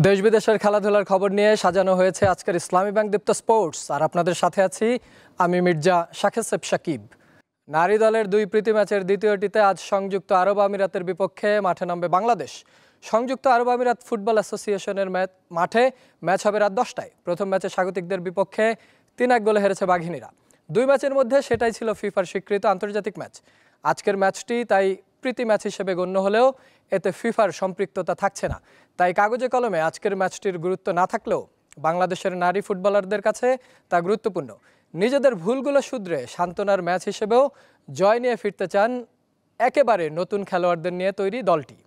দেশ বিদেশের খেলাধুলার খবর নিয়ে সাজানো হয়েছে আজকের ইসলামী ব্যাংক দীপ্ত স্পোর্টস। আর আপনাদের সাথে আছি আমি মির্জা শাকেসেব সাকিব। নারী দলের দুই প্রীতি ম্যাচের দ্বিতীয়টিতে আজ সংযুক্ত আরব আমিরাতের বিপক্ষে মাঠে নামবে বাংলাদেশ। সংযুক্ত আরব আমিরাত ফুটবল অ্যাসোসিয়েশনের মাঠে ম্যাচ হবে রাত 10টায়। প্রথম ম্যাচে স্বাগতিকদের বিপক্ষে 3-1 গোলে হেরেছে বাঘিনীরা। দুই ম্যাচের মধ্যে সেটাই ছিল ফিফার স্বীকৃত আন্তর্জাতিক ম্যাচ। আজকের ম্যাচটি তাই প্রীতি ম্যাচ হিসেবে গণ্য হলেও এতে ফিফার সম্পৃক্ততা থাকছে না। তাই কাগজে কলমে আজকের ম্যাচটির গুরুত্ব না থাকলেও বাংলাদেশের নারী ফুটবলারদের কাছে তা গুরুত্বপূর্ণ। নিজেদের ভুলগুলো শুধরে সান্ত্বনার ম্যাচ হিসেবেও জয় নিয়ে ফিরতে চান একেবারে নতুন খেলোয়াড়দের নিয়ে তৈরি দলটি।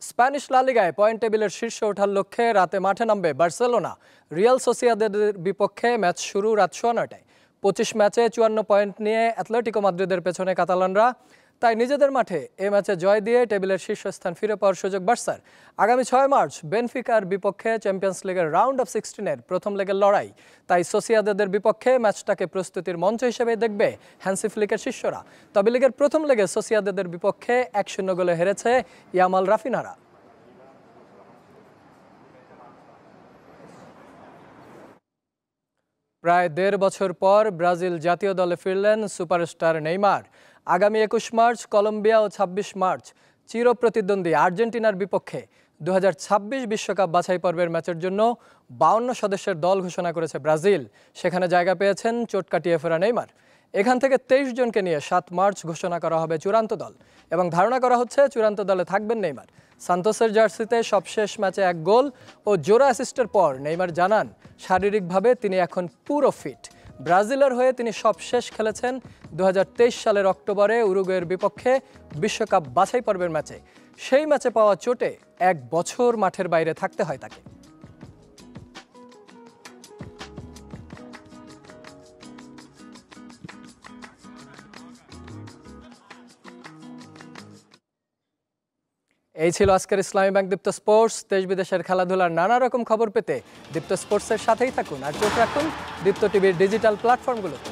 স্প্যানিশ লা লিগায় পয়েন্ট টেবিলের শীর্ষে ওঠার লক্ষ্যে রাতে মাঠে নামবে বার্সেলোনা। রিয়াল সোসিয়েদাদের বিপক্ষে ম্যাচ শুরু রাত 9:30টায়। 25 ম্যাচে 54 পয়েন্ট নিয়ে অ্যাটলেটিকো মাদ্রিদের পেছনে কাতালানরা। তাই নিজেদের মাঠে এ ম্যাচে জয় দিয়ে টেবিলের শীর্ষস্থান ফিরে পাওয়ার সুযোগ বার্সার। আগামী 6 মার্চ বেনফিকার বিপক্ষে চ্যাম্পিয়ন্স লিগের রাউন্ড অফ 16-এর প্রথম লেগের লড়াই। তাই সোসিয়েদাদের বিপক্ষে ম্যাচটাকে প্রস্তুতির মঞ্চ হিসেবে দেখবে হ্যান্সি ফ্লিকের শিষ্যরা। তবে লিগের প্রথম লেগে সোসিয়েদাদের বিপক্ষে 1-0 গোলে হেরেছে ইয়ামাল রাফিনারা। প্রায় 1.5 বছর পর ব্রাজিল জাতীয় দলে ফিরলেন সুপারস্টার নেইমার। আগামী 21 মার্চ কলম্বিয়া ও 26 মার্চ চিরপ্রতিদ্বন্দ্বী আর্জেন্টিনার বিপক্ষে 2026 বিশ্বকাপ বাছাই পর্বের ম্যাচের জন্য 52 সদস্যের দল ঘোষণা করেছে ব্রাজিল। সেখানে জায়গা পেয়েছেন চোট কাটিয়ে ফেরা নেইমার। এখান থেকে 23 জনকে নিয়ে 7 মার্চ ঘোষণা করা হবে চূড়ান্ত দল এবং ধারণা করা হচ্ছে চূড়ান্ত দলে থাকবেন নেইমার। সান্তোসের জার্সিতে সবশেষ ম্যাচে 1 গোল ও জোড়া অ্যাসিস্টের পর নেইমার জানান শারীরিকভাবে তিনি এখন পুরো ফিট। ব্রাজিলের হয়ে তিনি সবশেষ খেলেছেন 2023 সালের অক্টোবরে উরুগুয়ের বিপক্ষে বিশ্বকাপ বাছাই পর্বের ম্যাচে। সেই ম্যাচে পাওয়া চোটে 1 বছর মাঠের বাইরে থাকতে হয় তাকে। এই ছিল আজকের ইসলামী ব্যাংক দীপ্ত স্পোর্টস। দেশ বিদেশের খেলাধুলার নানা রকম খবর পেতে দীপ্ত স্পোর্টসের সাথেই থাকুন আর চোখ রাখুন দীপ্ত টিভির ডিজিটাল প্ল্যাটফর্মগুলোতে।